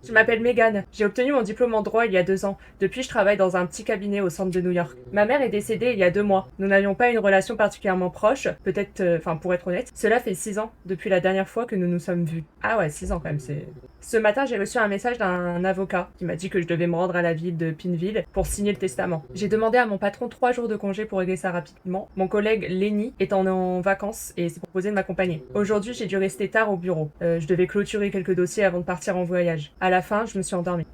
Je m'appelle Megan. J'ai obtenu mon diplôme en droit il y a 2 ans. Depuis, je travaille dans un petit cabinet au centre de New York. Ma mère est décédée il y a 2 mois. Nous n'avions pas une relation particulièrement proche, peut-être, pour être honnête. Cela fait 6 ans depuis la dernière fois que nous nous sommes vus. Ah ouais, 6 ans quand même, c'est... Ce matin, j'ai reçu un message d'un avocat qui m'a dit que je devais me rendre à la ville de Pineville pour signer le testament. J'ai demandé à mon patron 3 jours de congé pour régler ça rapidement. Mon collègue Lenny est en vacances et s'est proposé de m'accompagner. Aujourd'hui, j'ai dû rester tard au bureau. Je devais clôturer quelques dossiers avant de partir en voyage. À la fin, je me suis endormie.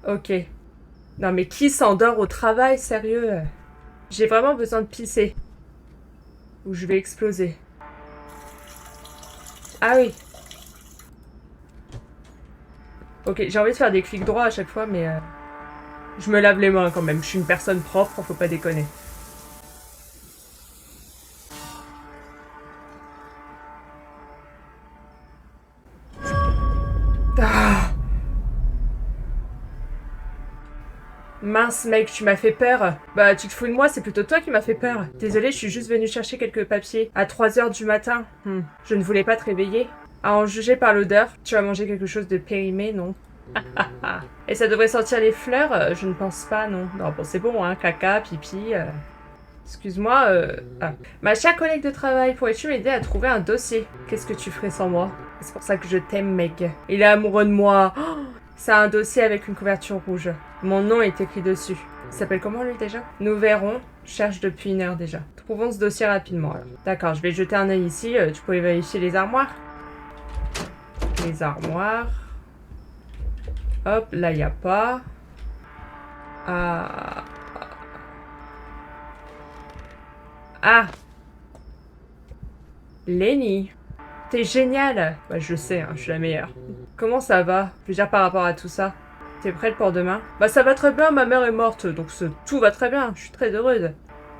Ok. Non mais qui s'endort au travail, sérieux? J'ai vraiment besoin de pisser. Ou je vais exploser. Ah oui. Ok, j'ai envie de faire des clics droits à chaque fois, mais... Je me lave les mains quand même. Je suis une personne propre, faut pas déconner. Ah. Mince mec, tu m'as fait peur. Bah tu te fous de moi, c'est plutôt toi qui m'as fait peur. Désolée, je suis juste venue chercher quelques papiers. À 3 heures du matin. Je ne voulais pas te réveiller. À en juger par l'odeur, tu as mangé quelque chose de périmé, non? Et ça devrait sentir les fleurs? Je ne pense pas, non. Non, bon, c'est bon, hein, caca, pipi... Excuse-moi, Ah. Ma chère collègue de travail, pourrais-tu m'aider à trouver un dossier? Qu'est-ce que tu ferais sans moi? C'est pour ça que je t'aime, mec. Il est amoureux de moi. Oh, c'est un dossier avec une couverture rouge. Mon nom est écrit dessus. Il s'appelle comment, lui, déjà? Nous verrons. Je cherche depuis 1 heure, déjà. Trouvons ce dossier rapidement, alors. D'accord, je vais jeter un œil ici. Tu pourrais vérifier les armoires? Les armoires... Hop, là, y a pas... Ah... Ah! Lenny! T'es géniale! Bah, je sais, hein, je suis la meilleure. Comment ça va? Je veux dire, par rapport à tout ça. T'es prête pour demain? Bah, ça va très bien, ma mère est morte, donc tout va très bien. Je suis très heureuse.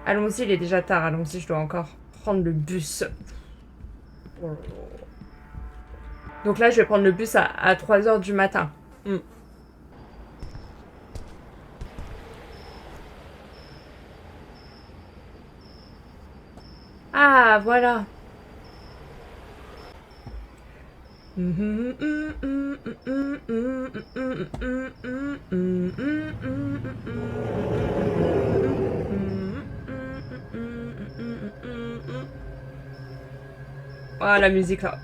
Allons-y, il est déjà tard, allons-y, je dois encore prendre le bus. Donc là, je vais prendre le bus à 3 heures du matin. Ah, voilà. Ah, la musique là.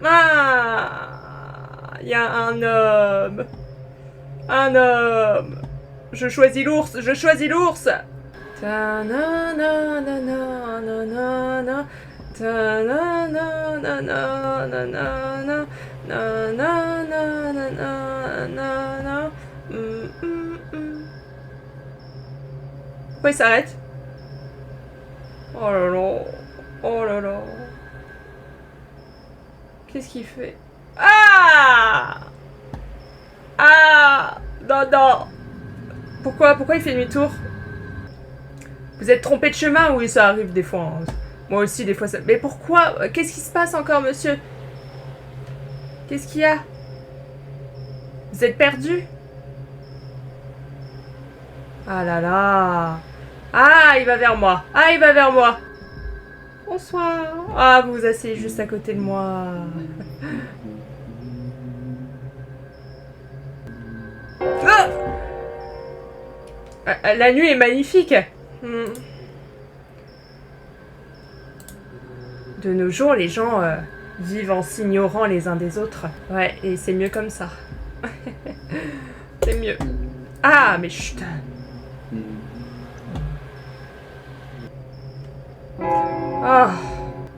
Ah, il y a un homme. Un homme. Je choisis l'ours, je choisis l'ours. Ta na na na na na na na. Ta na na na na na na na. Na na na na na na na. Pourquoi il s'arrête? Oh là là. Oh là là. Qu'est-ce qu'il fait? Ah! Ah! Non, non! Pourquoi il fait demi-tour? Vous êtes trompé de chemin? Oui, ça arrive des fois. Hein. Moi aussi, des fois ça... Mais pourquoi? Qu'est-ce qui se passe encore, monsieur? Qu'est-ce qu'il y a? Vous êtes perdu? Ah là là! Ah, il va vers moi! Ah, il va vers moi! Bonsoir! Ah, vous vous asseyez juste à côté de moi. Ah! La nuit est magnifique! De nos jours, les gens vivent en s'ignorant les uns des autres. Ouais, et c'est mieux comme ça. C'est mieux. Ah, mais chut! Oh,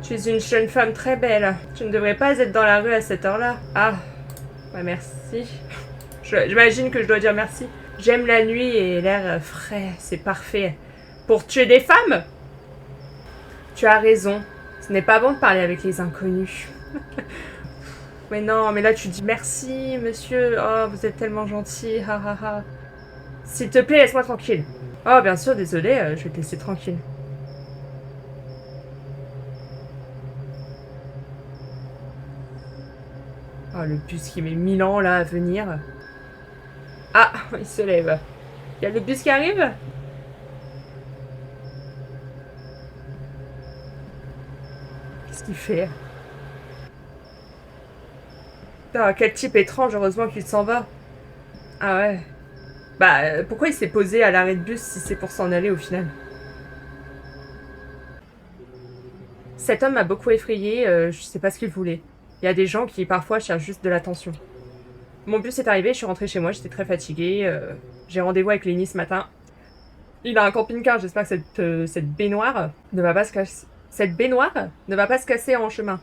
tu es une jeune femme très belle. Tu ne devrais pas être dans la rue à cette heure-là. Ah, bah merci. J'imagine que je dois dire merci. J'aime la nuit et l'air frais, c'est parfait. Pour tuer des femmes? Tu as raison. Ce n'est pas bon de parler avec les inconnus. Mais non, mais là tu dis merci, monsieur. Oh, vous êtes tellement gentil. Ha ha ha. S'il te plaît, laisse-moi tranquille. Oh, bien sûr, désolé, je vais te laisser tranquille. Oh, le bus qui met 1000 ans là à venir. Ah, il se lève. Il y a le bus qui arrive? Qu'est-ce qu'il fait? Putain, quel type étrange, heureusement qu'il s'en va. Ah ouais. Bah, pourquoi il s'est posé à l'arrêt de bus si c'est pour s'en aller au final? Cet homme m'a beaucoup effrayé, je sais pas ce qu'il voulait. Il y a des gens qui parfois cherchent juste de l'attention. Mon bus est arrivé, je suis rentrée chez moi, j'étais très fatiguée. J'ai rendez-vous avec Lenny ce matin. Il a un camping-car, j'espère que cette baignoire ne va pas se casser. Cette baignoire ne va pas se casser en chemin.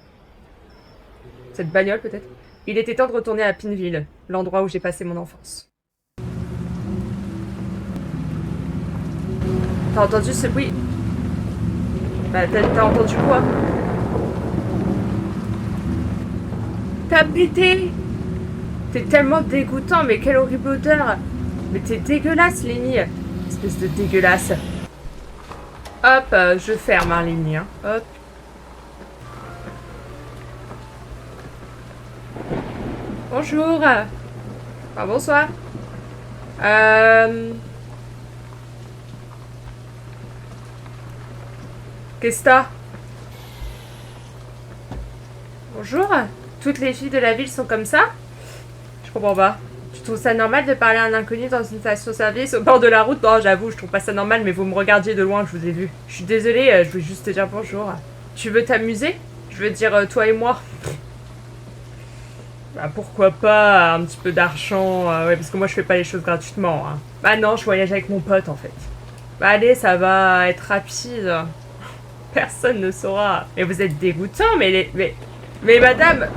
Cette bagnole peut-être. Il était temps de retourner à Pineville, l'endroit où j'ai passé mon enfance. T'as entendu ce bruit? Bah t'as entendu quoi? T'as pété! T'es tellement dégoûtant, mais quelle horrible odeur! Mais t'es dégueulasse, Lenny! Espèce de dégueulasse. Hop, je ferme, hein, Lenny, hein. Hop. Bonjour. Enfin, bonsoir. Qu'est-ce que t'as? Bonjour. Toutes les filles de la ville sont comme ça? Je comprends pas. Tu trouves ça normal de parler à un inconnu dans une station-service au bord de la route? Non, j'avoue, je trouve pas ça normal, mais vous me regardiez de loin, je vous ai vu. Je suis désolée, je voulais juste te dire bonjour. Tu veux t'amuser? Je veux dire, toi et moi. Bah pourquoi pas un petit peu d'argent, ouais, parce que moi je fais pas les choses gratuitement. Hein. Bah non, je voyage avec mon pote en fait. Bah allez, ça va être rapide. Personne ne saura. Mais vous êtes dégoûtant, mais madame,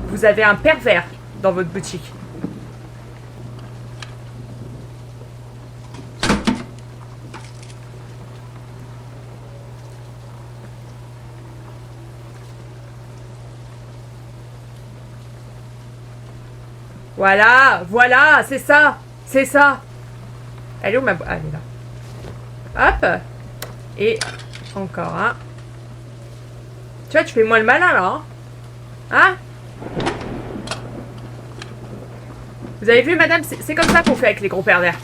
vous avez un pervers dans votre boutique. Voilà, c'est ça. Elle est où ma... Ah, elle est là. Hop. Et encore un. Tu vois, tu fais moins le malin, là. Hein? Vous avez vu, madame? C'est comme ça qu'on fait avec les gros pervers.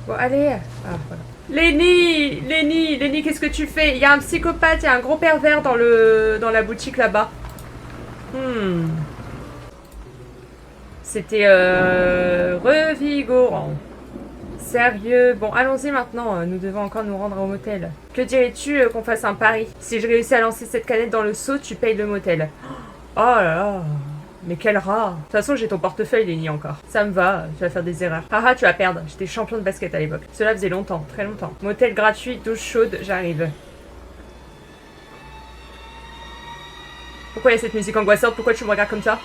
Bon, allez. Ah, voilà. Lenny, qu'est-ce que tu fais? Il y a un psychopathe, il y a un gros pervers dans la boutique, là-bas. C'était revigorant. Sérieux? Bon, allons-y maintenant, nous devons encore nous rendre au motel. Que dirais-tu qu'on fasse un pari? Si je réussis à lancer cette canette dans le seau, tu payes le motel. Oh là là, mais quel rat. De toute façon, j'ai ton portefeuille, Lenny, encore. Ça me va, tu vas faire des erreurs. Haha, tu vas perdre, j'étais champion de basket à l'époque. Cela faisait longtemps, très longtemps. Motel gratuit, douche chaude, j'arrive. Pourquoi il y a cette musique angoissante? Pourquoi tu me regardes comme ça?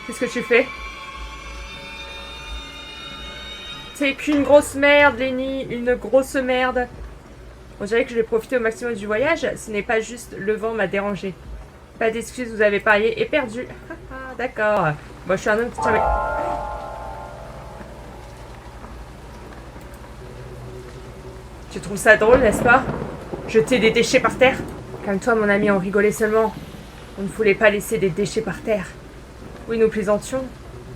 Qu'est-ce que tu fais? C'est qu'une grosse merde, Lenny, une grosse merde. On dirait que je vais profiter au maximum du voyage. Ce n'est pas juste le vent m'a dérangé. Pas d'excuses, vous avez parié et perdu. D'accord. Moi, je suis un homme qui tient mes... Tu trouves ça drôle, n'est-ce pas? Jeter des déchets par terre? Calme-toi, mon ami, on rigolait seulement. On ne voulait pas laisser des déchets par terre. Oui, nous plaisantions.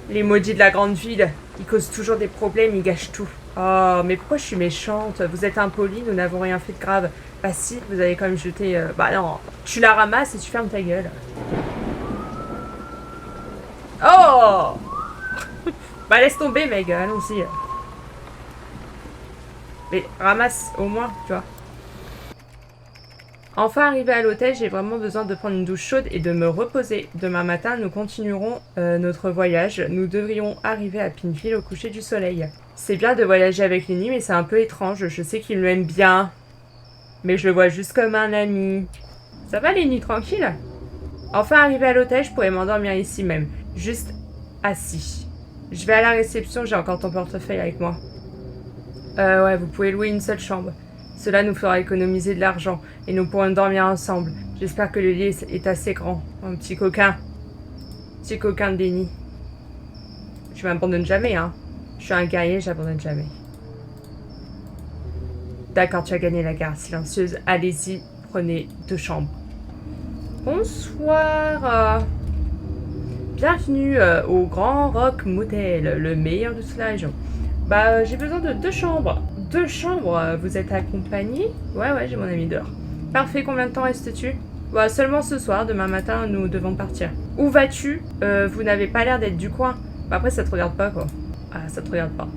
Les maudits de la grande ville, ils causent toujours des problèmes, ils gâchent tout. Oh, mais pourquoi je suis méchante? Vous êtes impoli, nous n'avons rien fait de grave. Bah si, vous avez quand même jeté... Bah non, tu la ramasses et tu fermes ta gueule. Oh. Bah laisse tomber, mec, allons-y. Mais ramasse au moins, tu vois. Enfin arrivé à l'hôtel, j'ai vraiment besoin de prendre une douche chaude et de me reposer. Demain matin, nous continuerons notre voyage. Nous devrions arriver à Pineville au coucher du soleil. C'est bien de voyager avec Lenny, mais c'est un peu étrange. Je sais qu'il m'aime bien. Mais je le vois juste comme un ami. Ça va, Lenny, tranquille? Enfin arrivé à l'hôtel, je pourrais m'endormir ici même. Juste assis. Je vais à la réception, j'ai encore ton portefeuille avec moi. Ouais, vous pouvez louer une seule chambre. Cela nous fera économiser de l'argent et nous pourrons dormir ensemble. J'espère que le lit est assez grand. Un petit coquin. Petit coquin de Lenny. Je m'abandonne jamais, hein. Je suis un guerrier, j'abandonne jamais. D'accord, tu as gagné la guerre silencieuse. Allez-y, prenez 2 chambres. Bonsoir. Bienvenue au Grand Rock Motel, le meilleur de toute la région. Bah, j'ai besoin de 2 chambres. 2 chambres, vous êtes accompagné? Ouais, j'ai mon ami dehors. Parfait, combien de temps restes-tu? Bah, seulement ce soir, demain matin, nous devons partir. Où vas-tu? Vous n'avez pas l'air d'être du coin. Bah, après, ça te regarde pas, quoi. Ah, ça te regarde pas.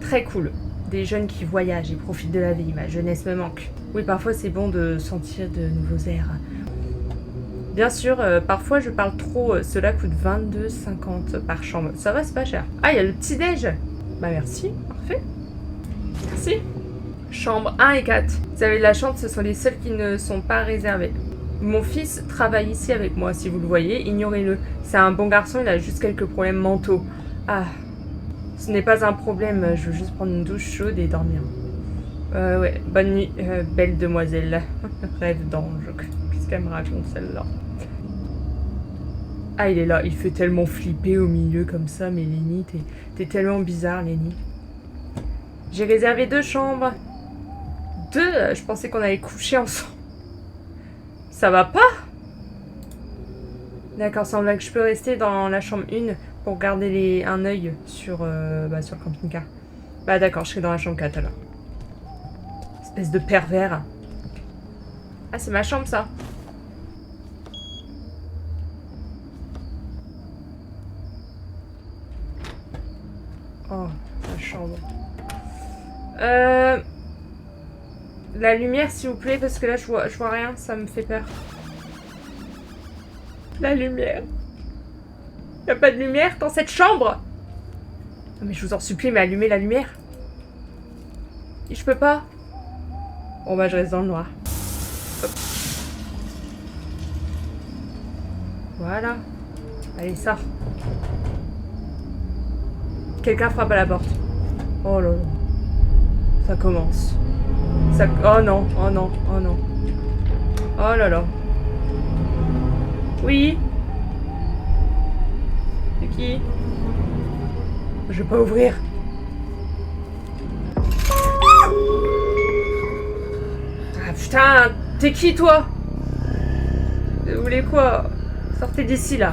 Très cool. Des jeunes qui voyagent et profitent de la vie. Ma jeunesse me manque. Oui, parfois, c'est bon de sentir de nouveaux airs. Bien sûr, parfois, je parle trop. Cela coûte 22,50 par chambre. Ça va, c'est pas cher. Ah, il y a le petit-déj. Bah, merci. Parfait. Merci. Chambre 1 et 4. Vous avez de la chance, ce sont les seuls qui ne sont pas réservés. Mon fils travaille ici avec moi, si vous le voyez, ignorez-le. C'est un bon garçon, il a juste quelques problèmes mentaux. Ah, ce n'est pas un problème, je veux juste prendre une douche chaude et dormir. Ouais, bonne nuit, belle demoiselle. Rêve d'ange. Qu'est-ce qu'elle me raconte, celle-là? Ah, il est là, il fait tellement flipper au milieu comme ça, mais Lenny, t'es tellement bizarre, Lenny. J'ai réservé 2 chambres. 2? Je pensais qu'on allait coucher ensemble. Ça va pas? D'accord, semble que je peux rester dans la chambre 1 pour garder un œil sur le camping-car. Bah d'accord, je serai dans la chambre 4 alors. Espèce de pervers. Ah, c'est ma chambre ça. Oh, ma chambre. La lumière, s'il vous plaît, parce que là, je vois rien, ça me fait peur. La lumière. Y a pas de lumière dans cette chambre? Non, mais je vous en supplie, mais allumez la lumière. Et je peux pas. Bon, bah, je reste dans le noir. Hop. Voilà. Allez, sors. Quelqu'un frappe à la porte. Oh là là. Ça commence. Oh non, oh non, oh non. Oh là là. Oui. C'est qui? Je vais pas ouvrir. Ah putain, t'es qui toi? Vous voulez quoi? Sortez d'ici là.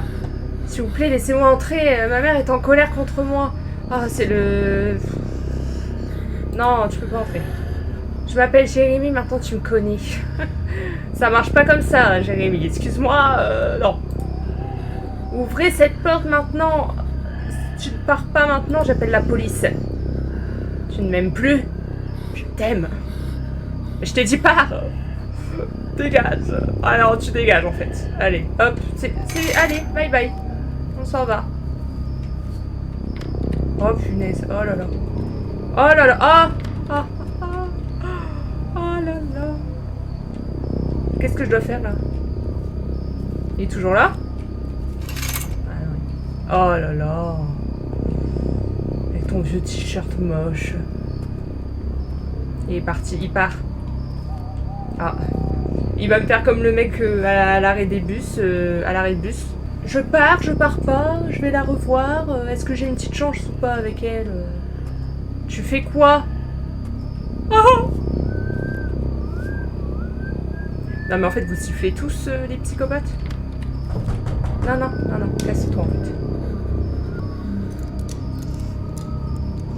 S'il vous plaît, laissez-moi entrer. Ma mère est en colère contre moi. Ah, c'est le... Non, tu peux pas entrer. Je m'appelle Jérémy, maintenant tu me connais. Ça marche pas comme ça, Jérémy. Excuse-moi, non. Ouvrez cette porte maintenant. Si tu ne pars pas maintenant, j'appelle la police. Tu ne m'aimes plus. Je t'aime. Mais je t'ai dit pars. Dégage. Ah non, tu dégages en fait. Allez, hop. Allez, bye bye. On s'en va. Oh punaise. Oh là là. Oh là là. Oh. Oh. Oh là là. Qu'est-ce que je dois faire là? Il est toujours là? Oh là là. Avec ton vieux t-shirt moche. Il est parti, il part. Ah. Il va me faire comme le mec à l'arrêt des bus, à l'arrêt de bus. Je pars pas, je vais la revoir. Est-ce que j'ai une petite chance ou pas avec elle? Tu fais quoi? Oh! Non mais en fait vous sifflez tous les psychopathes? Non, casse-toi en fait.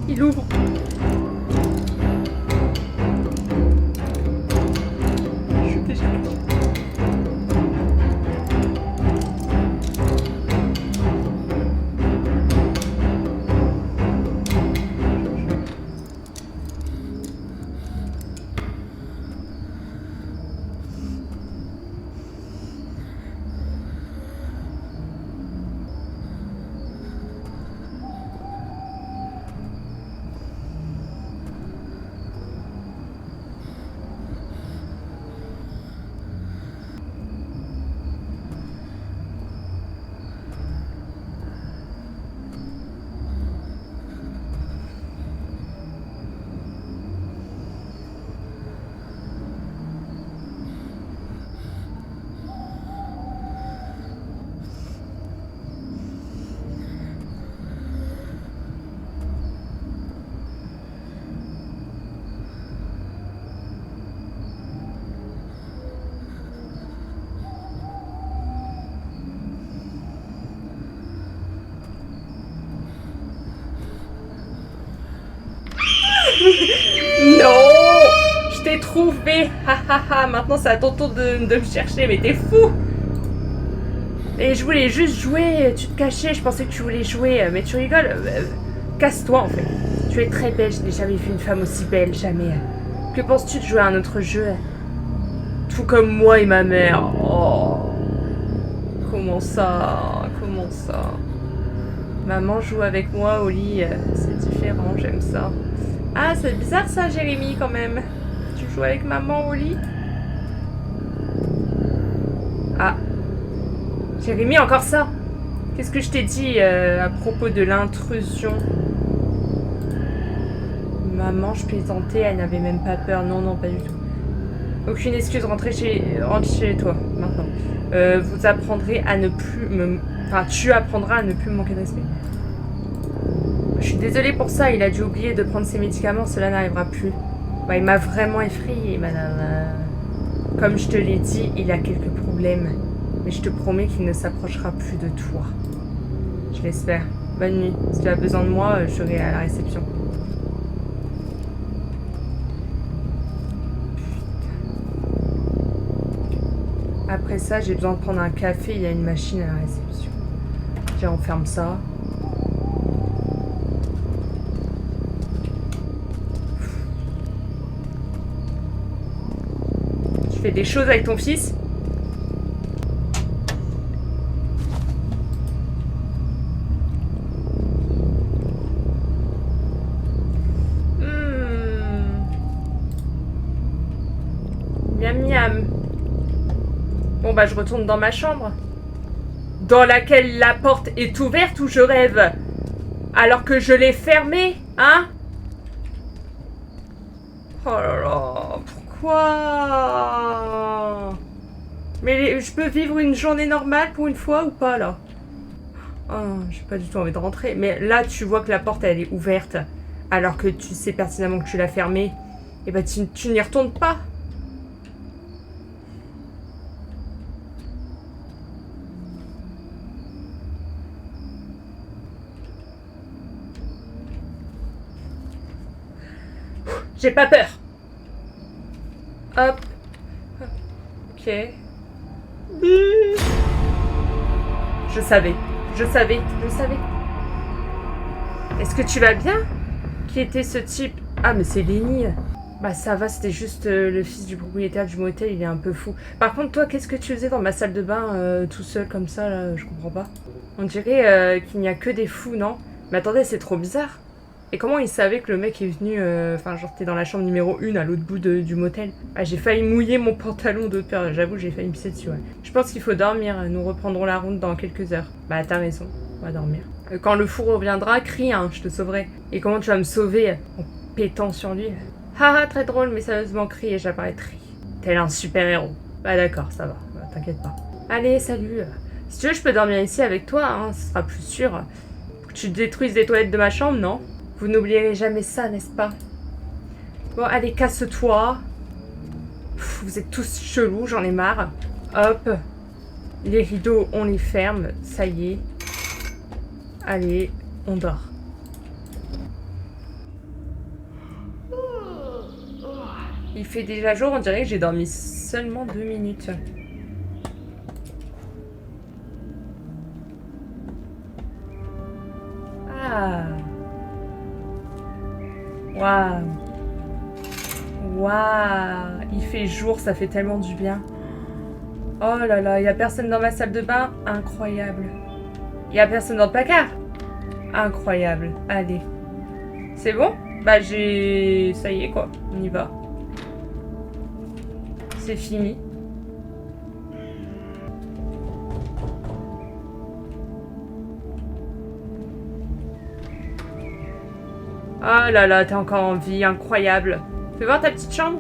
Il ouvre. Je suis déjà là. Non! Je t'ai trouvé. Ha ha ha, maintenant c'est à ton tour de me chercher, mais t'es fou. Et je voulais juste jouer, tu te cachais, je pensais que tu voulais jouer, mais tu rigoles. Casse-toi en fait. Tu es très belle, je n'ai jamais vu une femme aussi belle, jamais. Que penses-tu de jouer à un autre jeu? Tout comme moi et ma mère. Oh. Comment ça? Comment ça? Maman joue avec moi au lit, c'est différent, j'aime ça. Ah, c'est bizarre ça, Jérémy, quand même. Tu joues avec maman au lit? Ah. Jérémy, encore ça? Qu'est-ce que je t'ai dit à propos de l'intrusion? Maman, je plaisantais, elle n'avait même pas peur. Non, non, pas du tout. Aucune excuse, rentre chez toi, maintenant. Vous apprendrez à ne plus me... Enfin, tu apprendras à ne plus me manquer de respect. Je suis désolée pour ça, il a dû oublier de prendre ses médicaments, cela n'arrivera plus. Bah, il m'a vraiment effrayée, madame. Comme je te l'ai dit, il a quelques problèmes. Mais je te promets qu'il ne s'approchera plus de toi. Je l'espère. Bonne nuit. Si tu as besoin de moi, je serai à la réception. Après ça, j'ai besoin de prendre un café, il y a une machine à la réception. Tiens, on ferme ça. Tu fais des choses avec ton fils ? Miam miam. Bon bah je retourne dans ma chambre. Dans laquelle la porte est ouverte ou je rêve? Alors que je l'ai fermée, hein? Oh là là, pourquoi? Mais je peux vivre une journée normale pour une fois ou pas là? Oh, j'ai pas du tout envie de rentrer. Mais là tu vois que la porte elle est ouverte. Alors que tu sais pertinemment que tu l'as fermée. Et bah tu n'y retournes pas. J'ai pas peur. Hop. Ok. Je savais. Je savais. Je savais. Est-ce que tu vas bien? Qui était ce type? Ah, mais c'est Lenny. Bah ça va, c'était juste le fils du propriétaire du motel, il est un peu fou. Par contre, toi, qu'est-ce que tu faisais dans ma salle de bain tout seul comme ça, là? Je comprends pas. On dirait qu'il n'y a que des fous, non? Mais attendez, c'est trop bizarre. Et comment il savait que le mec est venu... Enfin, genre, t'es dans la chambre numéro 1 à l'autre bout du motel. Ah, j'ai failli mouiller mon pantalon de peur. J'avoue, j'ai failli me pisser dessus, ouais. Je pense qu'il faut dormir. Nous reprendrons la route dans quelques heures. Bah, t'as raison. On va dormir. Quand le fou reviendra, crie, hein, je te sauverai. Et comment tu vas me sauver? En pétant sur lui. Haha, très drôle, mais sérieusement, crie et j'apparaîtrai. Tel un super-héros. Bah d'accord, ça va. Bah, t'inquiète pas. Allez, salut. Si tu veux, je peux dormir ici avec toi, hein. Ce sera plus sûr. Faut que tu détruises les toilettes de ma chambre, non? Vous n'oublierez jamais ça, n'est-ce pas? Bon, allez, casse-toi. Vous êtes tous chelous, j'en ai marre. Hop. Les rideaux, on les ferme. Ça y est. Allez, on dort. Il fait déjà jour, on dirait que j'ai dormi seulement 2 minutes. Ah. Waouh. Waouh. Il fait jour, ça fait tellement du bien. Oh là là, il n'y a personne dans ma salle de bain. Incroyable. Il n'y a personne dans le placard. Incroyable. Allez. C'est bon? Bah j'ai... Ça y est quoi, on y va. C'est fini. Oh là là, t'es encore en vie, incroyable. Fais voir ta petite chambre.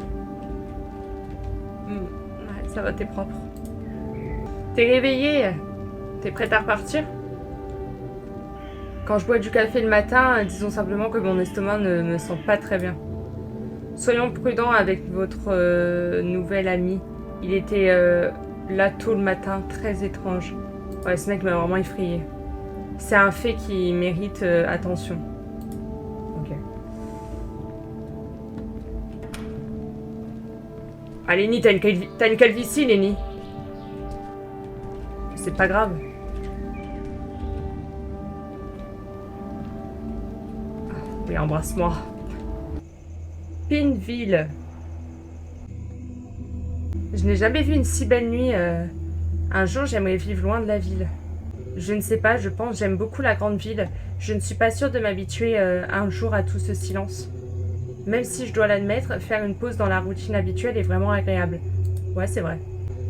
Ouais, ça va, t'es propre. T'es réveillée? T'es prête à repartir? Quand je bois du café le matin, disons simplement que mon estomac ne me sent pas très bien. Soyons prudents avec votre nouvel ami. Il était là tôt le matin, très étrange. Ouais, ce mec m'a vraiment effrayé. C'est un fait qui mérite attention. Ok. Ah, Lenny, t'as une calvitie, Lenny. C'est pas grave. Oui, embrasse-moi. Pinville. Je n'ai jamais vu une si belle nuit. Un jour, j'aimerais vivre loin de la ville. Je ne sais pas, je pense, j'aime beaucoup la grande ville. Je ne suis pas sûre de m'habituer un jour à tout ce silence. Même si je dois l'admettre, faire une pause dans la routine habituelle est vraiment agréable. Ouais, c'est vrai.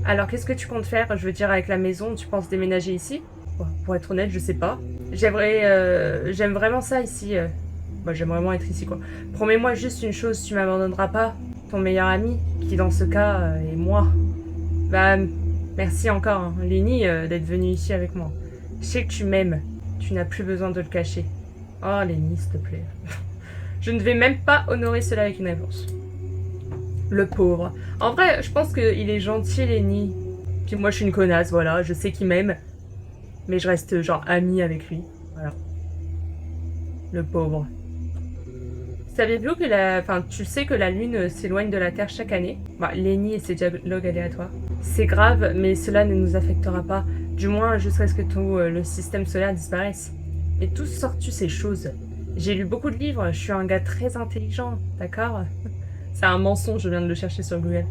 Alors, qu'est-ce que tu comptes faire? Je veux dire, avec la maison, tu penses déménager ici? Bon, pour être honnête, je sais pas. J'aime vraiment ça ici. Bah, j'aime vraiment être ici, quoi. Promets-moi juste une chose, tu m'abandonneras pas. Ton meilleur ami, qui dans ce cas est moi. Bah, merci encore, hein, Lenny, d'être venu ici avec moi. Je sais que tu m'aimes. Tu n'as plus besoin de le cacher. Oh, Lenny, s'il te plaît. Je ne vais même pas honorer cela avec une réponse. Le pauvre. En vrai, je pense qu'il est gentil, Lenny. Puis moi, je suis une connasse, voilà. Je sais qu'il m'aime. Mais je reste, genre, amie avec lui. Voilà. Le pauvre. Saviez-vous que tu sais que la Lune s'éloigne de la Terre chaque année? Bah, Lenny et ses dialogues aléatoires. C'est grave, mais cela ne nous affectera pas. Du moins, jusqu'à ce que tout le système solaire disparaisse. Et d'où sors-tu ces choses? J'ai lu beaucoup de livres, je suis un gars très intelligent, d'accord? C'est un mensonge, je viens de le chercher sur Google.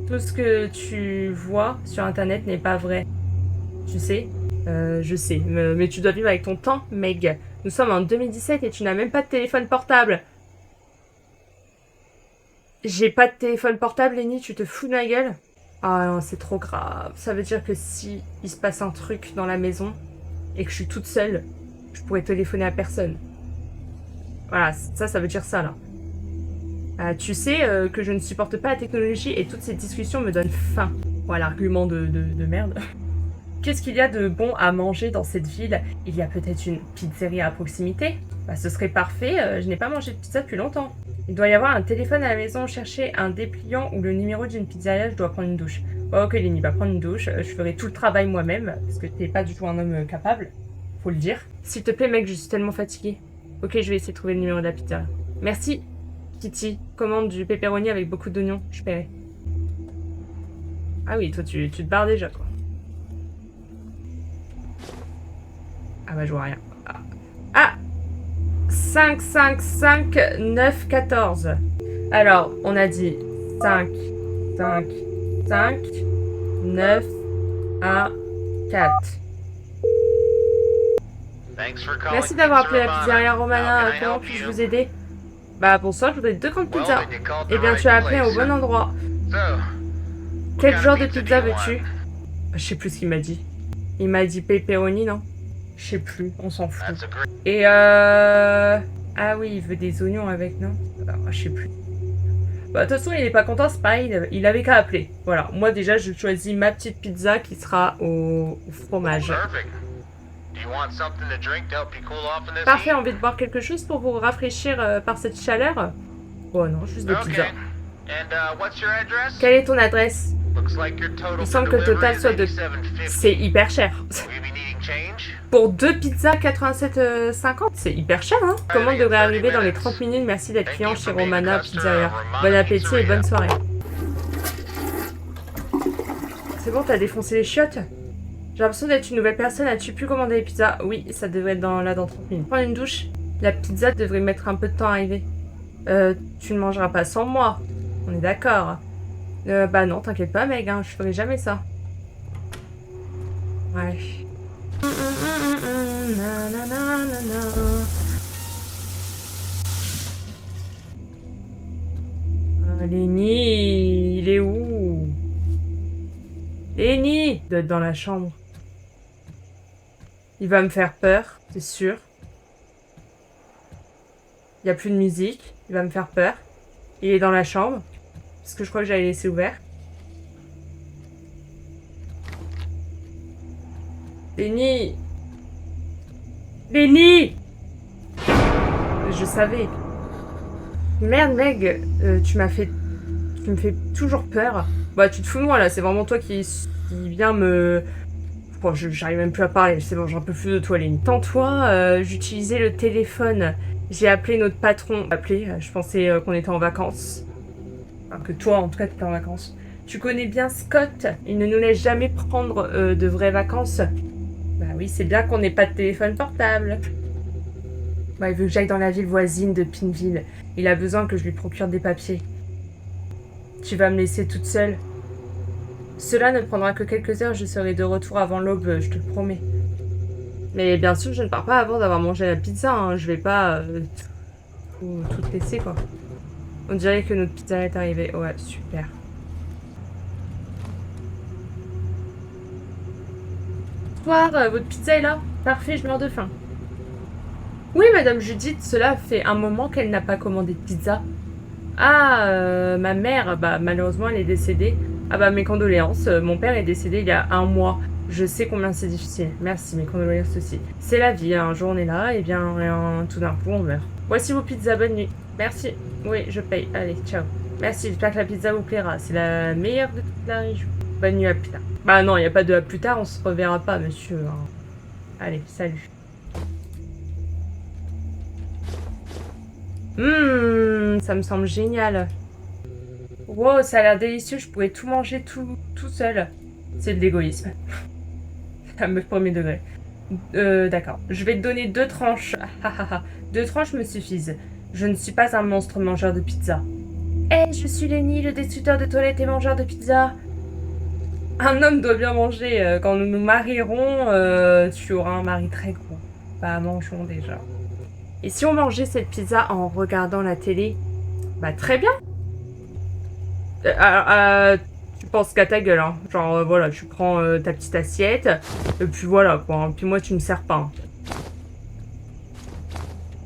Tout ce que tu vois sur Internet n'est pas vrai. Tu sais? Je sais, mais tu dois vivre avec ton temps, Meg. Nous sommes en 2017 et tu n'as même pas de téléphone portable. J'ai pas de téléphone portable, Lenny, tu te fous de ma gueule? Ah non, c'est trop grave. Ça veut dire que si il se passe un truc dans la maison et que je suis toute seule, je pourrais téléphoner à personne. Voilà, ça veut dire ça, là. Tu sais que je ne supporte pas la technologie et toutes ces discussions me donnent faim. Voilà, l'argument de merde. Qu'est-ce qu'il y a de bon à manger dans cette ville? Il y a peut-être une pizzeria à proximité? Bah, ce serait parfait, je n'ai pas mangé de pizza depuis longtemps. Il doit y avoir un téléphone à la maison, chercher un dépliant ou le numéro d'une pizzeria, je dois prendre une douche. Oh, ok, Lenny, va prendre une douche, je ferai tout le travail moi-même, parce que t'es pas du tout un homme capable, faut le dire. S'il te plaît, mec, je suis tellement fatiguée. Ok, je vais essayer de trouver le numéro de la pizzeria. Merci, Kitty. Commande du pepperoni avec beaucoup d'oignons, je paierai. Ah oui, toi, tu te barres déjà, quoi. Ah bah, je vois rien. Ah 5, 5, 5, 9, 14. Alors, on a dit 5, 5, 5, 9, 1, 4. Merci d'avoir appelé la pizzeria Romana. Comment puis-je vous aider? Bah, bonsoir, je voudrais 2 grandes pizzas. Eh bien, tu as appelé au bon endroit. Quel genre de pizza veux-tu? Je sais plus ce qu'il m'a dit. Il m'a dit pepperoni, non? Je sais plus, on s'en fout. Et ah oui, il veut des oignons avec, non? Je sais plus. Bah, de toute façon, il est pas content, c'est pareil, il avait qu'à appeler. Voilà, moi déjà, je choisis ma petite pizza qui sera au fromage. Parfait, envie de boire quelque chose pour vous rafraîchir par cette chaleur? Oh non, juste des pizzas. Quelle est ton adresse? Il semble que le total soit de... C'est hyper cher. Pour 2 pizzas 87,50, c'est hyper cher, hein? Commande devrait arriver dans les 30 minutes. Merci d'être client chez Romana Pizzeria. Bon appétit et bonne soirée. C'est bon, t'as défoncé les chiottes? J'ai l'impression d'être une nouvelle personne. As-tu pu commander les pizzas? Oui, ça devrait être là dans 30 minutes. Prendre une douche. La pizza devrait mettre un peu de temps à arriver. Tu ne mangeras pas sans moi. On est d'accord. Bah non, t'inquiète pas, Meg, hein, je ferai jamais ça. Ouais. Lenny, il est où? Lenny, il doit être dans la chambre. Il va me faire peur, c'est sûr. Il n'y a plus de musique, il va me faire peur. Il est dans la chambre, parce que je crois que j'avais laissé ouvert. Lenny! Lenny! Je savais. Merde, Meg, tu me fais toujours peur. Bah, tu te fous de moi, là. C'est vraiment toi qui viens me... Bon, j'arrive même plus à parler. C'est bon, j'en peux plus de toi, Lenny. Tant-toi, j'utilisais le téléphone. J'ai appelé notre patron. Je pensais qu'on était en vacances. Enfin, que toi, en tout cas, t'étais en vacances. Tu connais bien Scott. Il ne nous laisse jamais prendre de vraies vacances. Bah oui, c'est bien qu'on n'ait pas de téléphone portable. Bah, il veut que j'aille dans la ville voisine de Pinville. Il a besoin que je lui procure des papiers. Tu vas me laisser toute seule. Cela ne prendra que quelques heures, je serai de retour avant l'aube, je te le promets. Mais bien sûr, je ne pars pas avant d'avoir mangé la pizza, hein. Je vais pas tout laisser, quoi. On dirait que notre pizza est arrivée. Ouais, super. Bonsoir, votre pizza est là? Parfait, je meurs de faim. Oui, Madame Judith, cela fait un moment qu'elle n'a pas commandé de pizza. Ah, ma mère, bah malheureusement, elle est décédée. Ah bah mes condoléances, mon père est décédé il y a un mois. Je sais combien c'est difficile. Merci, mes condoléances aussi. C'est la vie, un jour on est là, et bien tout d'un coup on meurt. Voici vos pizzas, bonne nuit. Merci. Oui, je paye. Allez, ciao. Merci, j'espère que la pizza vous plaira. C'est la meilleure de toute la région. Bonne nuit, à plus tard. Bah non, il n'y a pas de à plus tard, on se reverra pas, monsieur. Allez, salut. Ça me semble génial. Wow, ça a l'air délicieux, je pourrais tout manger tout seul. C'est de l'égoïsme. Ça me premier degré. D'accord. Je vais te donner 2 tranches. 2 tranches me suffisent. Je ne suis pas un monstre mangeur de pizza. Eh, je suis Lenny, le destructeur de toilettes et mangeur de pizza. Un homme doit bien manger. Quand nous nous marierons, tu auras un mari très gros. Bah, mangeons déjà. Et si on mangeait cette pizza en regardant la télé? Bah, très bien. Tu penses qu'à ta gueule, hein. Genre, voilà, tu prends ta petite assiette, et puis voilà, quoi. Hein. Puis moi, tu me sers pas. Hein.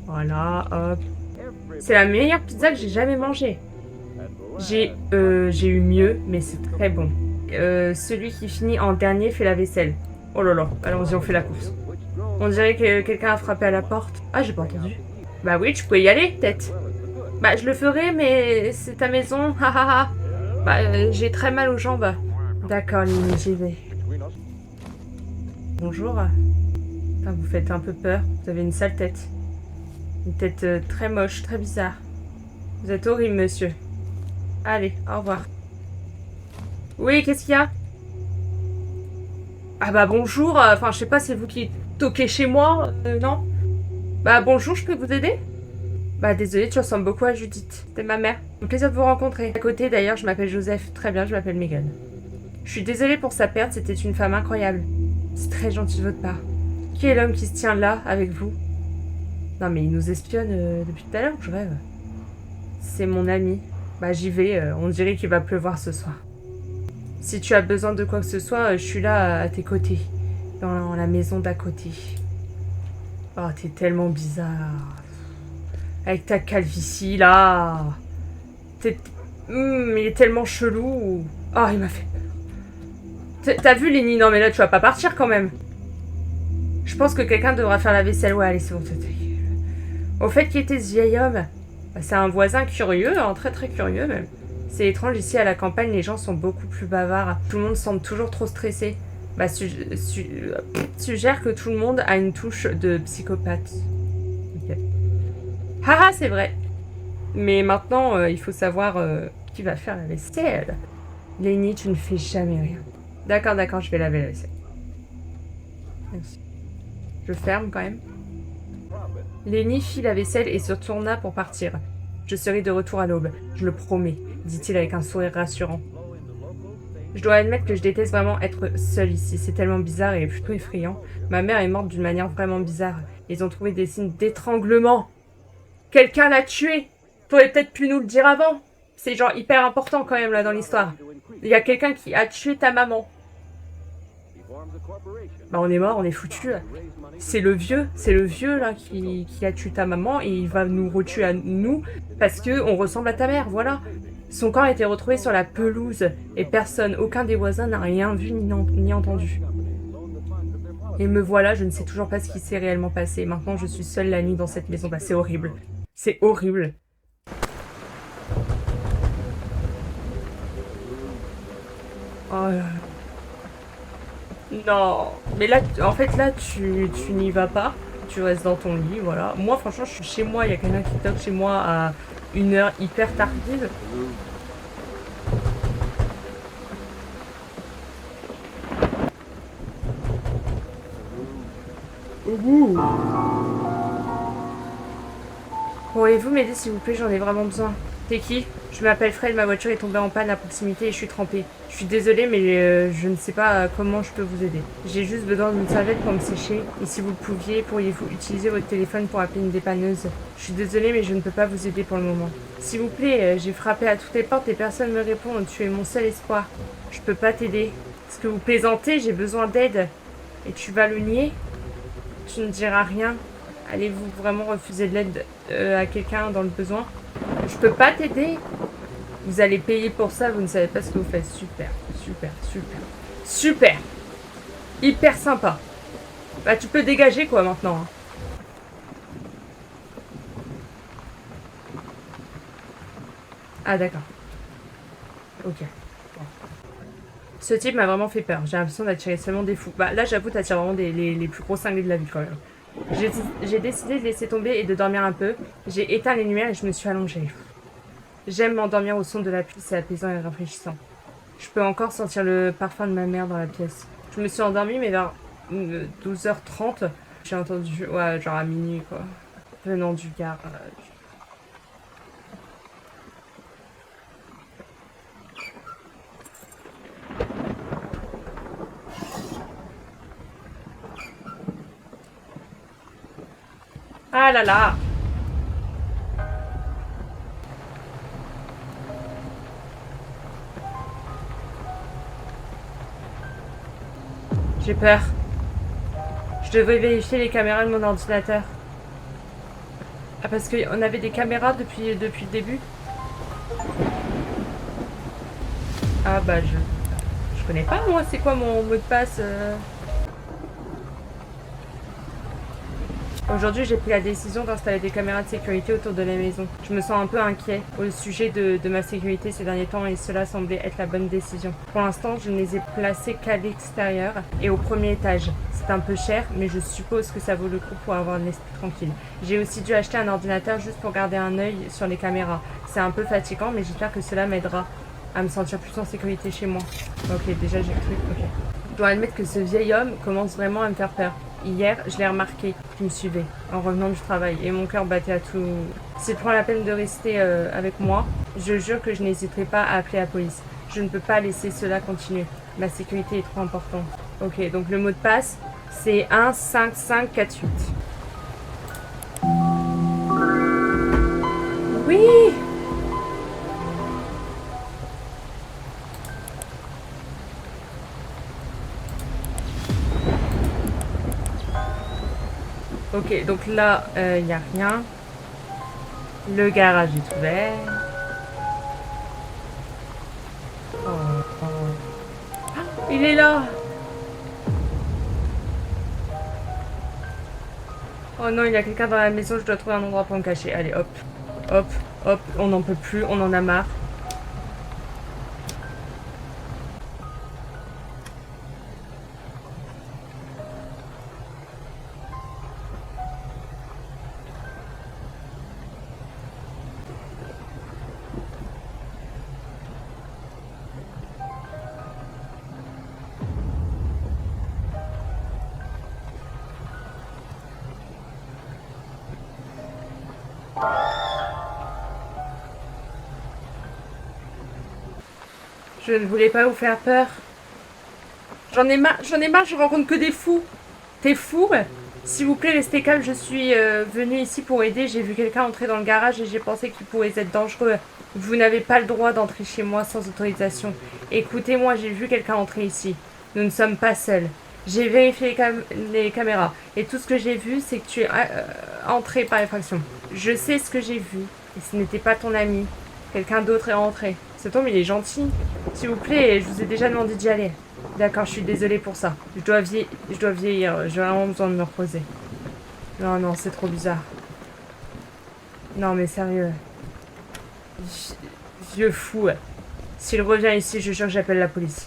Voilà, hop. C'est la meilleure pizza que j'ai jamais mangée. J'ai eu mieux, mais c'est très bon. Celui qui finit en dernier fait la vaisselle. Oh là là, allons-y, on fait la course. On dirait que quelqu'un a frappé à la porte. Ah, j'ai pas entendu. Bah oui, tu pouvais y aller, peut-être. Bah, je le ferai, mais c'est ta maison. Bah, j'ai très mal aux jambes. D'accord, Lily, j'y vais. Bonjour. Enfin, vous faites un peu peur. Vous avez une sale tête. Une tête très moche, très bizarre. Vous êtes horrible, monsieur. Allez, au revoir. Oui, qu'est-ce qu'il y a? Ah bah bonjour. Enfin, je sais pas, c'est vous qui toquez chez moi, non? Bah bonjour, je peux vous aider? Bah désolée, tu ressembles beaucoup à Judith. C'est ma mère. Un plaisir de vous rencontrer. À côté d'ailleurs, je m'appelle Joseph. Très bien, je m'appelle Megan. Je suis désolée pour sa perte, c'était une femme incroyable. C'est très gentil de votre part. Qui est l'homme qui se tient là, avec vous? Non mais il nous espionne depuis tout à l'heure, je rêve. C'est mon ami. Bah j'y vais, on dirait qu'il va pleuvoir ce soir. Si tu as besoin de quoi que ce soit, je suis là à tes côtés. Dans la maison d'à côté. Oh, t'es tellement bizarre. Avec ta calvitie, là. Il est tellement chelou. Oh, il m'a fait peur. T'as vu, Lenny? Non, mais là, tu vas pas partir, quand même. Je pense que quelqu'un devra faire la vaisselle. Ouais, allez, c'est bon. Au fait, qui était ce vieil homme? Bah, c'est un voisin curieux, hein, très très curieux, même. C'est étrange, ici, à la campagne, les gens sont beaucoup plus bavards. Tout le monde semble toujours trop stressé. Bah, suggère que tout le monde a une touche de psychopathe. Ok. Haha, c'est vrai. Mais maintenant, il faut savoir qui va faire la vaisselle. Lenny, tu ne fais jamais rien. D'accord, je vais laver la vaisselle. Merci. Je ferme quand même. Lenny fit la vaisselle et se tourna pour partir. Je serai de retour à l'aube, je le promets, dit-il avec un sourire rassurant. Je dois admettre que je déteste vraiment être seule ici. C'est tellement bizarre et plutôt effrayant. Ma mère est morte d'une manière vraiment bizarre. Ils ont trouvé des signes d'étranglement. Quelqu'un l'a tuée. T'aurais peut-être pu nous le dire avant. C'est genre hyper important quand même là dans l'histoire. Il y a quelqu'un qui a tué ta maman. Bah on est mort, on est foutu. C'est le vieux là qui a tué ta maman et il va nous retuer à nous parce que on ressemble à ta mère, voilà. Son corps a été retrouvé sur la pelouse et personne, aucun des voisins n'a rien vu ni entendu. Et me voilà, je ne sais toujours pas ce qui s'est réellement passé. Maintenant, je suis seule la nuit dans cette maison. Bah, c'est horrible. C'est horrible. Oh là. Non. Mais là, en fait, là, tu n'y vas pas. Tu restes dans ton lit, voilà. Moi, franchement, je suis chez moi. Il y a quelqu'un qui toque chez moi à 1 heure hyper tardive. Ouh. Pourriez-vous m'aider s'il vous plaît, j'en ai vraiment besoin. T'es qui? Je m'appelle Fred, ma voiture est tombée en panne à proximité et je suis trempée. Je suis désolée mais je ne sais pas comment je peux vous aider. J'ai juste besoin d'une serviette pour me sécher. Et si vous le pouviez, pourriez-vous utiliser votre téléphone pour appeler une dépanneuse? Je suis désolée mais je ne peux pas vous aider pour le moment. S'il vous plaît, j'ai frappé à toutes les portes et personne ne me répond. Tu es mon seul espoir. Je peux pas t'aider. Est-ce que vous plaisantez? J'ai besoin d'aide. Et tu vas le nier? Tu ne diras rien. Allez-vous vraiment refuser de l'aide à quelqu'un dans le besoin? Je peux pas t'aider. Vous allez payer pour ça, vous ne savez pas ce que vous faites. Super, super, super. Super. Hyper sympa. Bah tu peux dégager quoi maintenant. Hein. Ah d'accord. Ok. Bon. Ce type m'a vraiment fait peur. J'ai l'impression d'attirer seulement des fous. Bah là j'avoue t'attires vraiment les plus gros cinglés de la vie quand même. J'ai décidé de laisser tomber et de dormir un peu. J'ai éteint les lumières et je me suis allongée. J'aime m'endormir au son de la pluie, c'est apaisant et rafraîchissant. Je peux encore sentir le parfum de ma mère dans la pièce. Je me suis endormie, mais vers 12h30, j'ai entendu, ouais, genre à minuit, quoi, venant du garage. Ah là là! J'ai peur. Je devrais vérifier les caméras de mon ordinateur. Ah, parce qu'on avait des caméras depuis le début? Ah bah je connais pas moi, c'est quoi mon mot de passe Aujourd'hui, j'ai pris la décision d'installer des caméras de sécurité autour de la maison. Je me sens un peu inquiet au sujet de ma sécurité ces derniers temps et cela semblait être la bonne décision. Pour l'instant, je ne les ai placées qu'à l'extérieur et au premier étage. C'est un peu cher, mais je suppose que ça vaut le coup pour avoir l'esprit tranquille. J'ai aussi dû acheter un ordinateur juste pour garder un œil sur les caméras. C'est un peu fatigant, mais j'espère que cela m'aidera à me sentir plus en sécurité chez moi. Ok, déjà j'ai cru. Ok. Je dois admettre que ce vieil homme commence vraiment à me faire peur. Hier, je l'ai remarqué, qu'il me suivait en revenant du travail et mon cœur battait à tout. S'il prend la peine de rester avec moi, je jure que je n'hésiterai pas à appeler la police. Je ne peux pas laisser cela continuer. Ma sécurité est trop importante. Ok, donc le mot de passe, c'est 15548. Oui! Ok, donc là, il n'y a rien. Le garage est ouvert. Oh, oh. Ah, il est là! Oh non, il y a quelqu'un dans la maison, je dois trouver un endroit pour me cacher. Allez, hop, hop, hop, on n'en peut plus, on en a marre. Je ne voulais pas vous faire peur. J'en ai marre, je rencontre que des fous. T'es fou? S'il vous plaît, restez calme, je suis venue ici pour aider. J'ai vu quelqu'un entrer dans le garage et j'ai pensé qu'il pourrait être dangereux. Vous n'avez pas le droit d'entrer chez moi sans autorisation. Écoutez-moi, j'ai vu quelqu'un entrer ici. Nous ne sommes pas seuls. J'ai vérifié les caméras et tout ce que j'ai vu, c'est que tu es entré par effraction. Je sais ce que j'ai vu et ce n'était pas ton ami. Quelqu'un d'autre est rentré. Cet homme, il est gentil. S'il vous plaît, je vous ai déjà demandé d'y aller. D'accord, je suis désolée pour ça. Je dois vieillir. J'ai vraiment besoin de me reposer. Non, non, c'est trop bizarre. Non, mais sérieux. Vieux fou. S'il revient ici, je jure que j'appelle la police.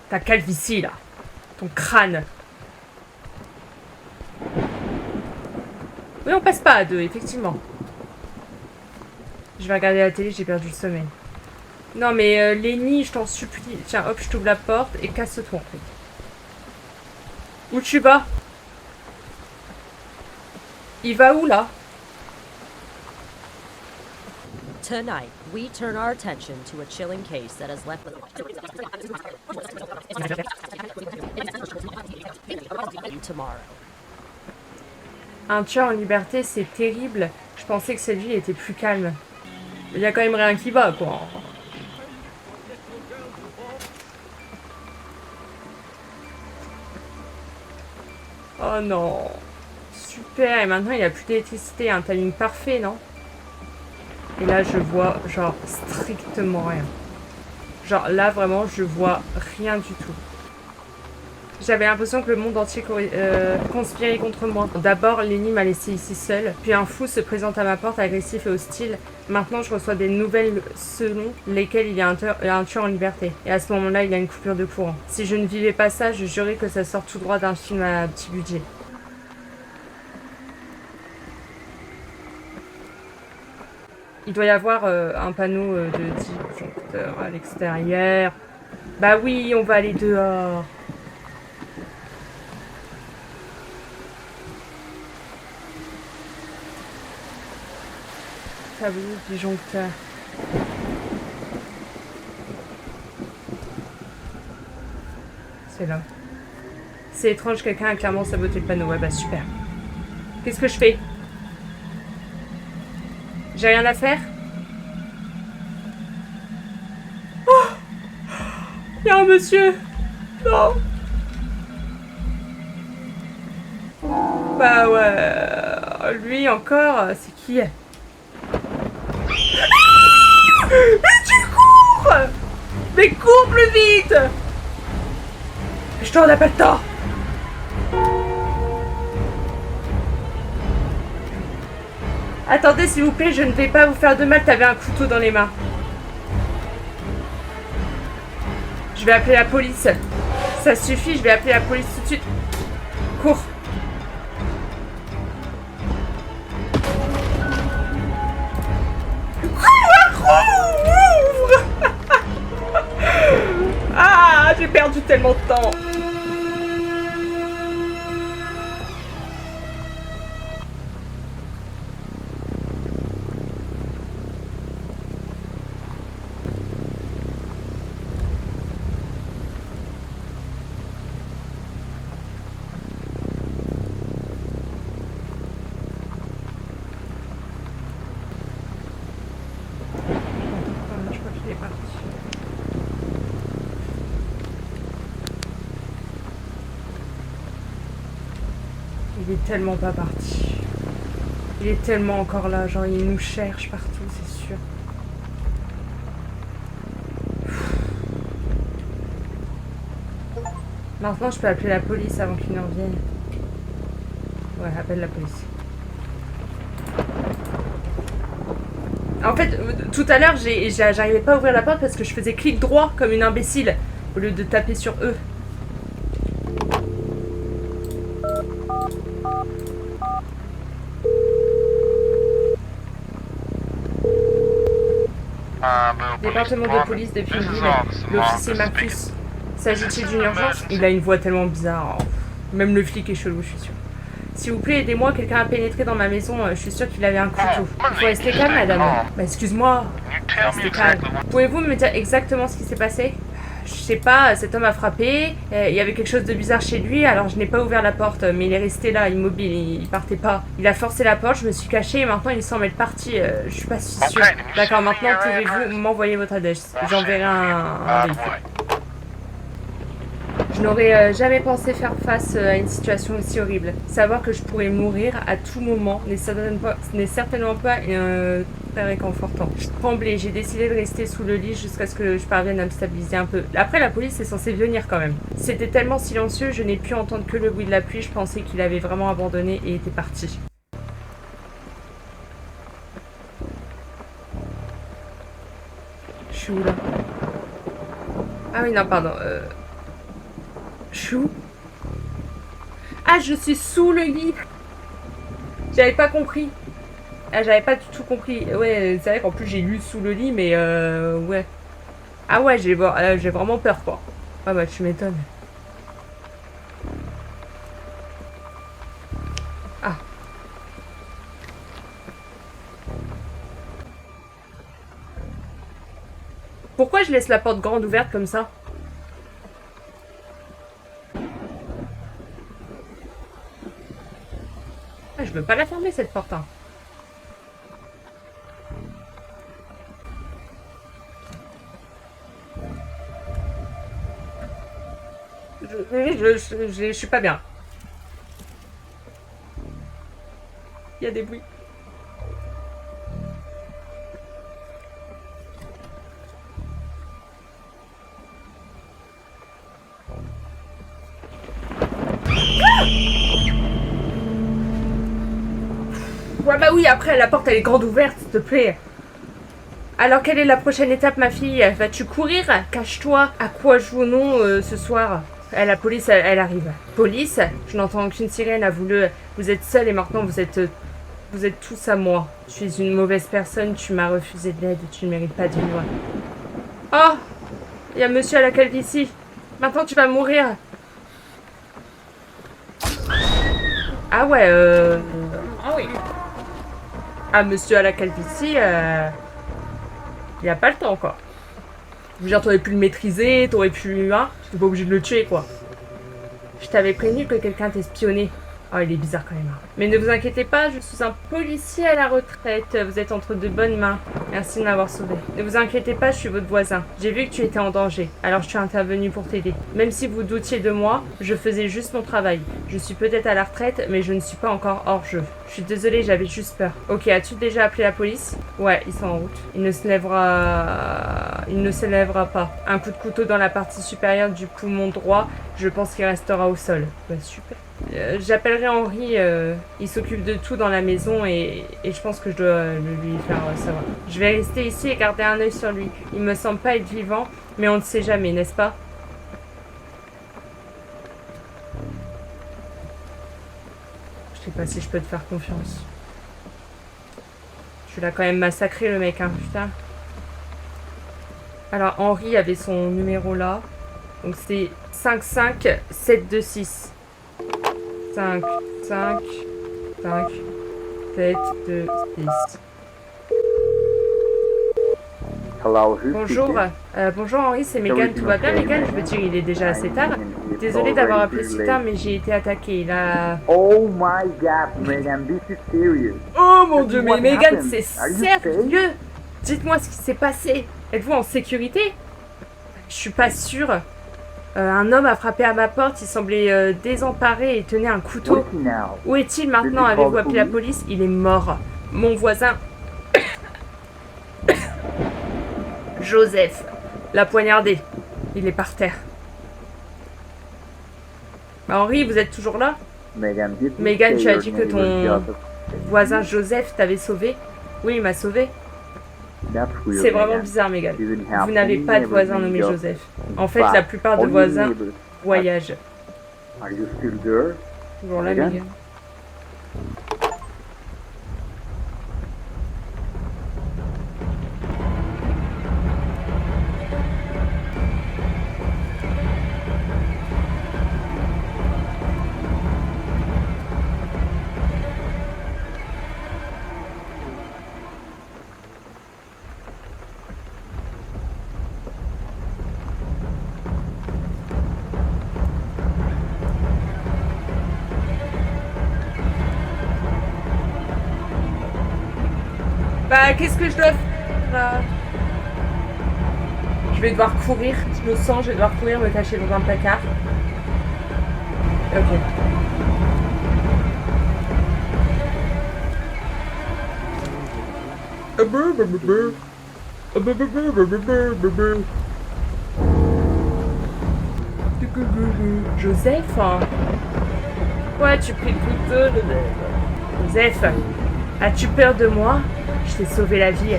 Ta calvitie, là. Ton crâne. Oui, on passe pas à deux, effectivement. Je vais regarder la télé, j'ai perdu le sommeil. Non, mais Lenny, je t'en supplie. Tiens, hop, je t'ouvre la porte et casse-toi, en fait. Où tu vas? Il va où, là? Tonight, we turn our attention to a chilling case that has left tomorrow. Un tueur en liberté, c'est terrible. Je pensais que cette vie était plus calme. Il y a quand même rien qui va, quoi. Oh non. Super. Et maintenant, il a plus d'électricité. Un timing parfait, non? Et là, je vois, genre, strictement rien. Genre, là, vraiment, je vois rien du tout. J'avais l'impression que le monde entier conspirait contre moi. D'abord, Lenny m'a laissé ici seule. Puis un fou se présente à ma porte, agressif et hostile. Maintenant, je reçois des nouvelles selon lesquelles il y a un tueur en liberté. Et à ce moment-là, il y a une coupure de courant. Si je ne vivais pas ça, je jurais que ça sort tout droit d'un film à petit budget. Il doit y avoir un panneau de disjoncteur à l'extérieur. Bah oui, on va aller dehors. Tableau disjoncteur. C'est là. C'est étrange, quelqu'un a clairement saboté le panneau. Ouais, bah super. Qu'est-ce que je fais? J'ai rien à faire? Oh! Il y a un monsieur! Non! Bah ouais. Lui encore, c'est qui? Mais tu cours! Mais cours plus vite! Je t'en appelle pas. Attendez s'il vous plaît, je ne vais pas vous faire de mal, t'avais un couteau dans les mains. Je vais appeler la police. Ça suffit, je vais appeler la police tout de suite. Cours. Ouvre. Ah, j'ai perdu tellement de temps. Je crois qu'il est parti. Il est tellement pas parti. Il est tellement encore là, genre il nous cherche partout, c'est sûr. Maintenant je peux appeler la police avant qu'il ne revienne. Ouais, appelle la police. En fait, tout à l'heure, j'arrivais pas à ouvrir la porte parce que je faisais clic droit comme une imbécile au lieu de taper sur eux. Département de police de Pineville, l'officier Marcus. S'agit-il d'une urgence? Il a une voix tellement bizarre. Même le flic est chelou, je suis sûre. S'il vous plaît, aidez-moi, quelqu'un a pénétré dans ma maison, je suis sûre qu'il avait un couteau. Il faut rester calme, madame. Bah, excuse-moi. Restez calme. Pouvez-vous me dire exactement ce qui s'est passé? Je sais pas, cet homme a frappé, il y avait quelque chose de bizarre chez lui, alors je n'ai pas ouvert la porte, mais il est resté là, immobile, il partait pas. Il a forcé la porte, je me suis cachée et maintenant il semble être parti, je suis pas sûre. D'accord, maintenant pouvez-vous m'envoyer votre adresse? J'enverrai un véhicule. Je n'aurais jamais pensé faire face à une situation aussi horrible. Savoir que je pourrais mourir à tout moment n'est certainement pas très réconfortant. Je tremblais, j'ai décidé de rester sous le lit jusqu'à ce que je parvienne à me stabiliser un peu. Après, la police est censée venir quand même. C'était tellement silencieux, je n'ai pu entendre que le bruit de la pluie. Je pensais qu'il avait vraiment abandonné et était parti. Je suis où là? Ah oui, non, pardon. Chou. Ah, je suis sous le lit. J'avais pas compris. Ah, j'avais pas du tout compris. Ouais, c'est vrai qu'en plus j'ai lu sous le lit, mais ouais. Ah ouais, j'ai vraiment peur, quoi. Ah bah, tu m'étonnes. Pourquoi je laisse la porte grande ouverte comme ça? Ah, je veux pas la fermer cette porte. Hein. Je suis pas bien. Il y a des bruits. Ouais bah oui, après la porte elle est grande ouverte, s'il te plaît. Alors quelle est la prochaine étape ma fille? Vas-tu courir? Cache-toi. À quoi jouons-nous ce soir? La police elle arrive. Police? Je n'entends aucune sirène à vous le... Vous êtes seul et maintenant vous êtes tous à moi. Je suis une mauvaise personne, tu m'as refusé de l'aide, tu ne mérites pas de vivre. Oh! Il y a monsieur à la calvitie. Maintenant tu vas mourir. Ah ouais, Ah oui. Ah, monsieur à la calvitie, il a pas le temps, quoi. Je veux dire, t'aurais pu le maîtriser, t'aurais pu... Hein? J'étais pas obligé de le tuer, quoi. Je t'avais prévenu que quelqu'un t'espionnait. Oh, il est bizarre quand même. Mais ne vous inquiétez pas, je suis un policier à la retraite. Vous êtes entre de bonnes mains. Merci de m'avoir sauvé. Ne vous inquiétez pas, je suis votre voisin. J'ai vu que tu étais en danger, alors je suis intervenu pour t'aider. Même si vous doutiez de moi, je faisais juste mon travail. Je suis peut-être à la retraite, mais je ne suis pas encore hors jeu. Je suis désolée, j'avais juste peur. Ok, as-tu déjà appelé la police? Ouais, ils sont en route. Il ne se lèvera pas. Un coup de couteau dans la partie supérieure du poumon droit, je pense qu'il restera au sol. Bah super. J'appellerai Henri, il s'occupe de tout dans la maison et je pense que je dois lui faire savoir. Je vais rester ici et garder un œil sur lui. Il me semble pas être vivant, mais on ne sait jamais, n'est-ce pas? Je sais pas si je peux te faire confiance. Tu l'as quand même massacré le mec, hein, putain. Alors Henri avait son numéro là. Donc c'est 55726. 5, 5, 5, 7, 2, 6. Bonjour, bonjour Henri, c'est Megan, tout va bien Megan? Je veux dire, il est déjà assez tard. Désolée d'avoir appelé si tard, mais j'ai été attaquée. Il a... Oh my god, Megan, this is serious. Oh mon dieu, mais Megan, c'est sérieux? Dites-moi ce qui s'est passé. Êtes-vous en sécurité? Je suis pas sûre. Un homme a frappé à ma porte, il semblait désemparé et tenait un couteau. Où est-il maintenant? Avez-vous appelé la police? Il est mort. Mon voisin... Joseph l'a poignardé. Il est par terre. Henri, vous êtes toujours là? Megan, tu as dit que ton voisin Joseph t'avait sauvé? Oui, il m'a sauvé. C'est vraiment bizarre, Megan. Vous n'avez pas de voisin nommé Joseph. En fait, la plupart de voisins voyagent. Toujours là, Megan. Bah, qu'est-ce que je dois faire? Je vais devoir courir. Je me sens, je vais devoir courir, me cacher dans un placard. Ok. Joseph? Ouais, tu pris le couteau, Joseph. As-tu peur de moi? Je t'ai sauvé la vie.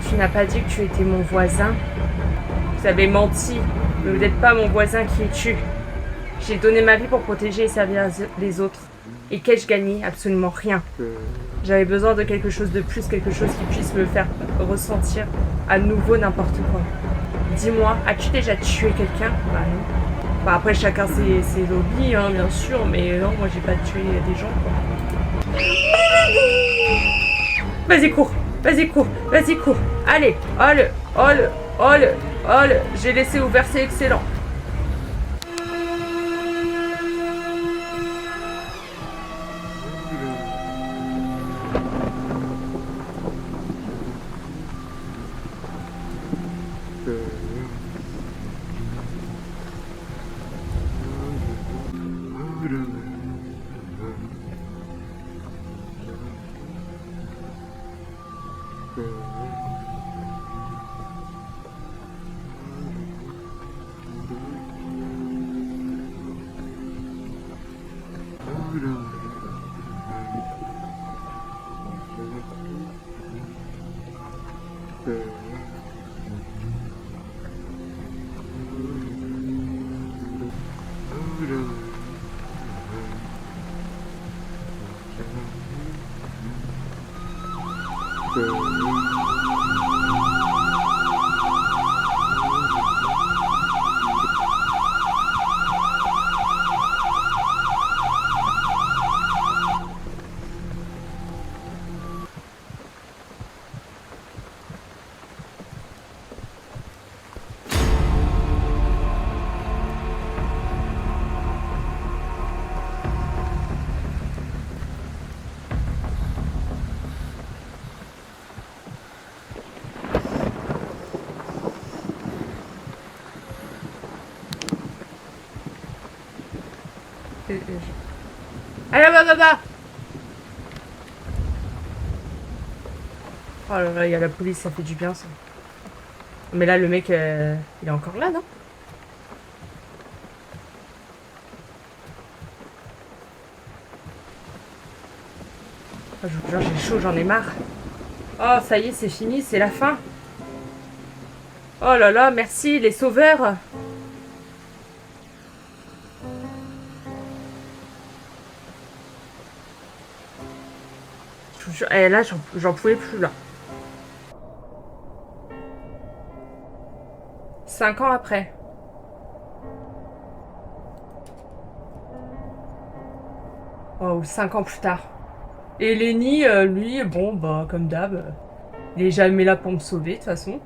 Tu n'as pas dit que tu étais mon voisin. Vous avez menti, mais vous n'êtes pas mon voisin qui est tu. J'ai donné ma vie pour protéger et servir les autres. Et qu'ai-je gagné? Absolument rien. J'avais besoin de quelque chose de plus, quelque chose qui puisse me faire ressentir à nouveau n'importe quoi. Dis-moi, as-tu déjà tué quelqu'un? Bah non. Bah après, chacun ses hobbies, hein, bien sûr, mais non, moi j'ai pas tué des gens, quoi. Vas-y, cours, vas-y, cours, vas-y, cours. Allez, Oh, j'ai laissé ouvert, c'est excellent. Allez, bah. Oh là là, il y a la police, ça fait du bien ça. Mais là, le mec, il est encore là, non? Oh, je vous jure, j'ai chaud, j'en ai marre. Oh, ça y est, c'est fini, c'est la fin. Oh là là, merci, les sauveurs. Je vous jure, et là, j'en pouvais plus, là. 5 ans après. Oh, 5 ans plus tard. Et Lenny, lui, bon, bah, comme d'hab, il est jamais là pour me sauver, de toute façon.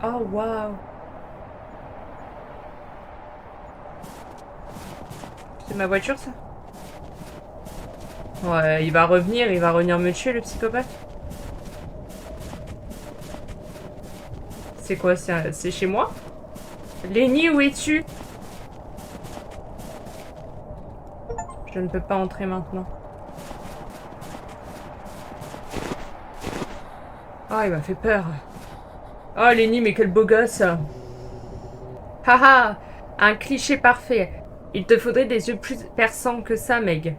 Oh, waouh. C'est ma voiture, ça? Ouais, il va revenir me tuer, le psychopathe. C'est quoi? C'est chez moi? Lenny, où es-tu? Je ne peux pas entrer maintenant. Oh, il m'a fait peur. Oh, Lenny, mais quel beau gosse. Haha, un cliché parfait. Il te faudrait des yeux plus perçants que ça, Meg.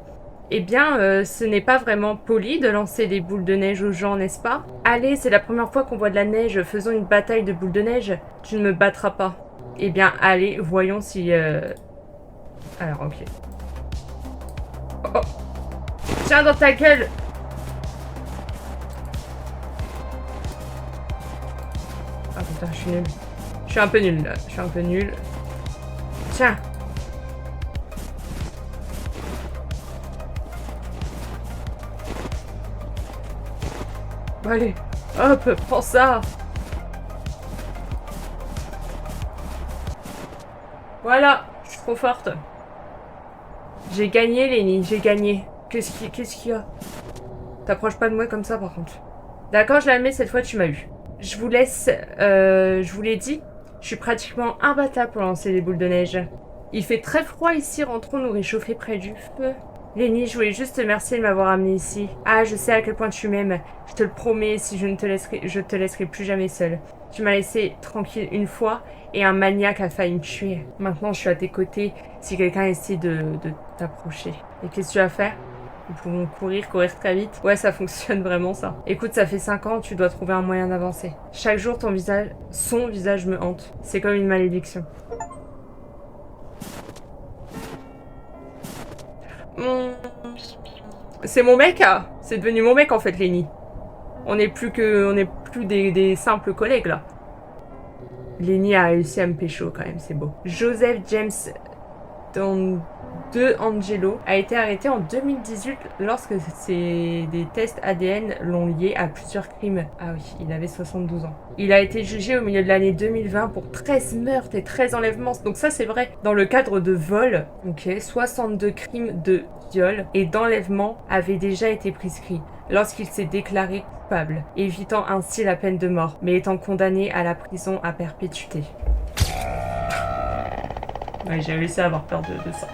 Eh bien, ce n'est pas vraiment poli de lancer des boules de neige aux gens, n'est-ce pas? Allez, c'est la première fois qu'on voit de la neige. Faisons une bataille de boules de neige. Tu ne me battras pas. Eh bien, allez, voyons si... Alors, ok. Oh. Tiens dans ta gueule! Ah putain, je suis nulle. Je suis un peu nulle, là. Je suis un peu nulle. Tiens! Bon, allez, hop, prends ça! Voilà, je suis trop forte. J'ai gagné, Lenny, j'ai gagné. Qu'est-ce qu'il y a? T'approches pas de moi comme ça, par contre. D'accord, je l'admets, cette fois, tu m'as eu. Je vous laisse... je vous l'ai dit, je suis pratiquement imbattable pour lancer des boules de neige. Il fait très froid ici, rentrons nous réchauffer près du feu. Lenny, je voulais juste te remercier de m'avoir amené ici. Ah, je sais à quel point tu m'aimes. Je te le promets, si je te laisserai plus jamais seule. Tu m'as laissé tranquille une fois et un maniaque a failli me tuer. Maintenant, je suis à tes côtés si quelqu'un essaie de t'approcher. Et qu'est-ce que tu vas faire? Nous pouvons courir très vite. Ouais, ça fonctionne vraiment, ça. Écoute, ça fait 5 ans, tu dois trouver un moyen d'avancer. Chaque jour, son visage me hante. C'est comme une malédiction. C'est mon mec, ah. C'est devenu mon mec, en fait, Lenny. On n'est plus des simples collègues, là. Lenny a réussi à me pécho, quand même, c'est beau. Joseph James De Angelo a été arrêté en 2018 lorsque des tests ADN l'ont lié à plusieurs crimes. Ah oui, il avait 72 ans. Il a été jugé au milieu de l'année 2020 pour 13 meurtres et 13 enlèvements. Donc ça c'est vrai. Dans le cadre de vol, 62 crimes de viol et d'enlèvement avaient déjà été prescrits lorsqu'il s'est déclaré coupable, évitant ainsi la peine de mort, mais étant condamné à la prison à perpétuité. Ouais, j'ai réussi à avoir peur de ça.